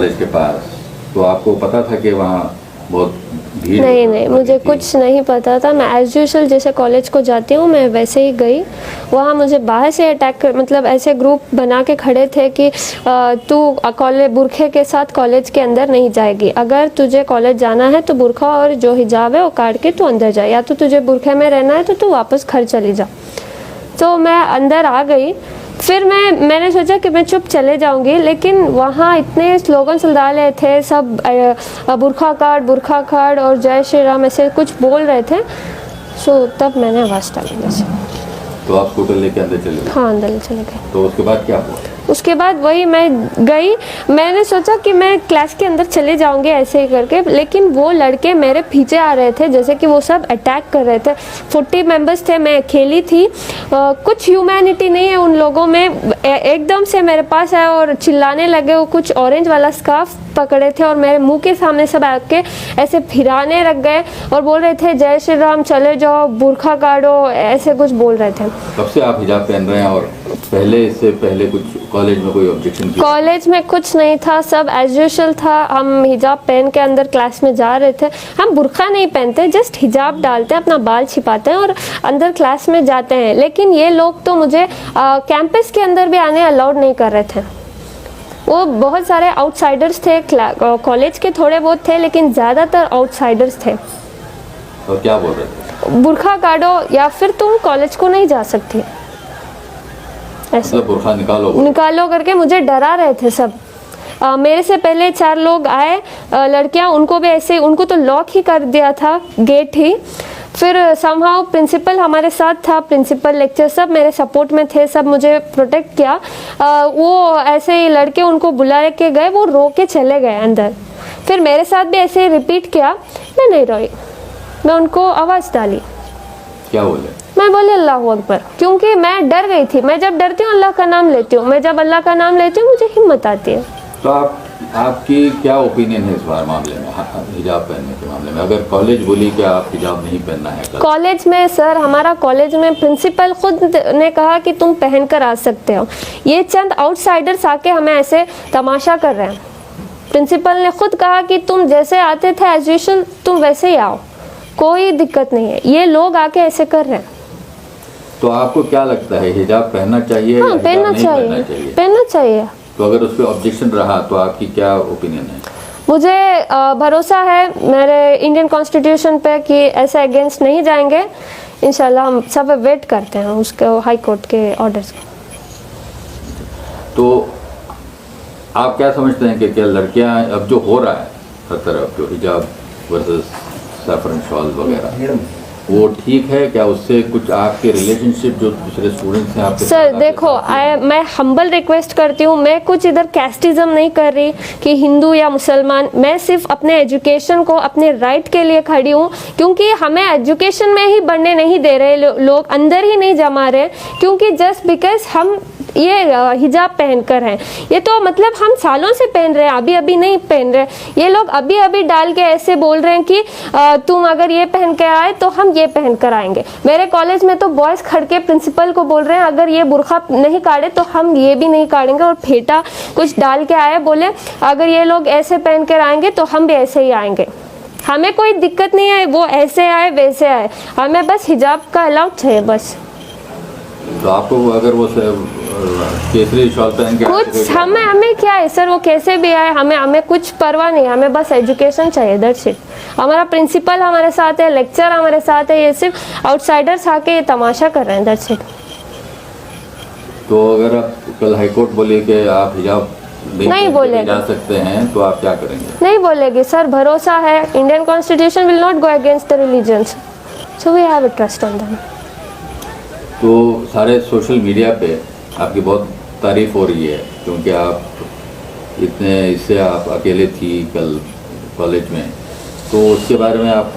College के पास, तो आपको पता था कि वहाँ बहुत भीड़ नहीं नहीं, मुझे थी? कुछ नहीं पता था। मैं एज यूजुअल जैसे कॉलेज को जाती हूँ मैं वैसे ही गई। वहाँ मुझे बाहर से अटैक कर, मतलब ऐसे ग्रुप बना के खड़े थे कि तू कॉलेज बुरखे के साथ कॉलेज के अंदर नहीं जाएगी, अगर तुझे कॉलेज जाना है तो बुरखा और जो हिजाब है वो काट के तू अंदर जा, या तो तुझे बुरखे में रहना है तो तू वापस घर चली जा। तो मैं अंदर आ गई। फिर मैंने सोचा कि मैं चुप चले जाऊंगी, लेकिन वहाँ इतने स्लोगन डाले थे सब, बुरखा काट और जय श्री राम ऐसे कुछ बोल रहे थे। सो तब मैंने आवाज़ डाली वैसे। तो आप स्कूटर लेके अंदर चले गए? हाँ, अंदर चले गए। तो उसके बाद क्या हुआ? उसके बाद वही मैं गई, मैंने सोचा कि मैं क्लास के अंदर चले जाऊंगे ऐसे ही करके, लेकिन वो लड़के मेरे पीछे आ रहे थे, जैसे कि वो सब अटैक कर रहे थे। 40 मेंबर्स थे, मैं अकेली थी। कुछ ह्यूमैनिटी नहीं है उन लोगों में। एकदम से मेरे पास आए और चिल्लाने लगे। वो कुछ ऑरेंज वाला स्कार्फ पकड़े थे और मेरे मुंह के सामने सब आके ऐसे फिराने लग गए और बोल रहे थे जय श्री राम, चले जाओ, बुरखा काटो, ऐसे कुछ बोल रहे थे। कब से आप हिजाब पहन रहे हैं और इससे पहले कुछ कॉलेज में कोई ऑब्जेक्शन किया? कॉलेज में कुछ नहीं था, सब एज यूजुअल था। हम हिजाब पहन के अंदर क्लास में जा रहे थे। हम बुरखा नहीं पहनते, जस्ट हिजाब डालते हैं, अपना बाल छिपाते हैं और अंदर क्लास में जाते हैं। लेकिन ये लोग तो मुझे कैंपस के अंदर भी आने अलाउड नहीं कर रहे थे। वो बहुत सारे आउटसाइडर्स थे, कॉलेज के थोड़े बहुत थे, लेकिन ज़्यादातर आउटसाइडर्स थे। और क्या बोल रहे थे? बुरखा काटो या फिर तुम कॉलेज को नहीं जा सकती, ऐसे मतलब बुरखा निकालो करके मुझे डरा रहे थे सब। मेरे से पहले 4 लोग आए, लड़कियां, उनको भी ऐसे, उनको तो लॉक ही कर दिया था, गेट ही। फिर समहाउ प्रिंसिपल हमारे साथ था, प्रिंसिपल लेक्चर सब मेरे सपोर्ट में थे, सब मुझे प्रोटेक्ट किया। वो ऐसे ही लड़के उनको बुला के गए, वो रो के चले गए अंदर। फिर मेरे साथ भी ऐसे ही रिपीट किया, मैं नहीं रोई, मैं उनको आवाज़ डाली। क्या बोले? मैं बोले अल्लाह अकबर, क्योंकि मैं डर गई थी। मैं जब डरती हूँ अल्लाह का नाम लेती हूँ, मैं जब अल्लाह का नाम लेती हूँ मुझे हिम्मत आती है। तो आपकी क्या ओपिनियन है इस बार मामले में, हिजाब पहनने के मामले में? अगर कॉलेज बोली कि आप हिजाब नहीं पहनना है कॉलेज में, सर हमारा कॉलेज में प्रिंसिपल खुद ने कहा कि तुम पहन कर आ सकते हो। ये चंद आउटसाइडर्स आके हमें ऐसे तमाशा कर रहे हैं। प्रिंसिपल ने खुद कहा कि तुम जैसे आते थे एज यूजुअल तुम वैसे ही आओ, कोई दिक्कत नहीं है। ये लोग आके ऐसे कर रहे हैं। तो आपको क्या लगता है, हिजाब पहनना चाहिए? हाँ, या पहनना चाहिए, पहनना चाहिए। तो अगर उस पर ऑब्जेक्शन रहा तो आपकी क्या ओपिनियन है? मुझे भरोसा है मेरे इंडियन कॉन्स्टिट्यूशन पे कि ऐसे अगेंस्ट नहीं जाएंगे। इंशाल्लाह हम सब वेट करते हैं उसके हाई कोर्ट के ऑर्डर्स को। तो आप क्या समझते हैं कि क्या लड़कियां, अब जो हो रहा है हर तरफ, जो हिजाब वर्सेस सैफरन शॉल वगैरह, वो ठीक है क्या? उससे कुछ आपके रिलेशनशिप जो दूसरे स्टूडेंट्स हैं आपके सर देखो, मैं हम्बल रिक्वेस्ट करती हूँ, मैं कुछ इधर कैस्टिज्म नहीं कर रही कि हिंदू या मुसलमान। मैं सिर्फ अपने एजुकेशन को, अपने राइट के लिए खड़ी हूँ, क्योंकि हमें एजुकेशन में ही बढ़ने नहीं दे रहे लोग, अंदर ही नहीं जमा रहे, क्योंकि जस्ट बिकॉज हम ये हिजाब पहनकर हैं। ये तो मतलब हम सालों से पहन रहे हैं, अभी अभी नहीं पहन रहे। ये लोग अभी अभी डाल के ऐसे बोल रहे हैं कि तुम अगर ये पहन के आए तो हम ये पहन कर आएंगे। मेरे कॉलेज में तो बॉयज़ खड़ के प्रिंसिपल को बोल रहे हैं अगर ये बुरखा नहीं काटे तो हम ये भी नहीं काटेंगे, और फेटा कुछ डाल के आए, बोले अगर ये लोग ऐसे पहन कर आएंगे तो हम भी ऐसे ही आएंगे। हमें कोई दिक्कत नहीं है, वो ऐसे आए वैसे आए, हमें बस हिजाब का अलाउड चाहिए बस। तो आपको अगर वो केसरी शॉल पहन के कुछ हमें क्या है सर, वो कैसे भी आए, हमें कुछ परवाह नहीं, हमें बस एजुकेशन चाहिए, दैट्स इट। हमारा प्रिंसिपल हमारे साथ है, लेक्चर हमारे साथ है, ये सिर्फ आउटसाइडर्स आके ये तमाशा कर रहे हैं, दैट्स इट। तो अगर आप कल हाईकोर्ट बोले कि आप हिजाब नहीं बोलेगा, जा सकते हैं, तो आप क्या करेंगे? नहीं बोलेगी सर, भरोसा है Indian constitution will not go against the religions, so we have a trust on them. तो सारे सोशल मीडिया पे आपकी बहुत तारीफ हो रही है, क्योंकि आप इतने इससे आप अकेले थी कल कॉलेज में, तो उसके बारे में आप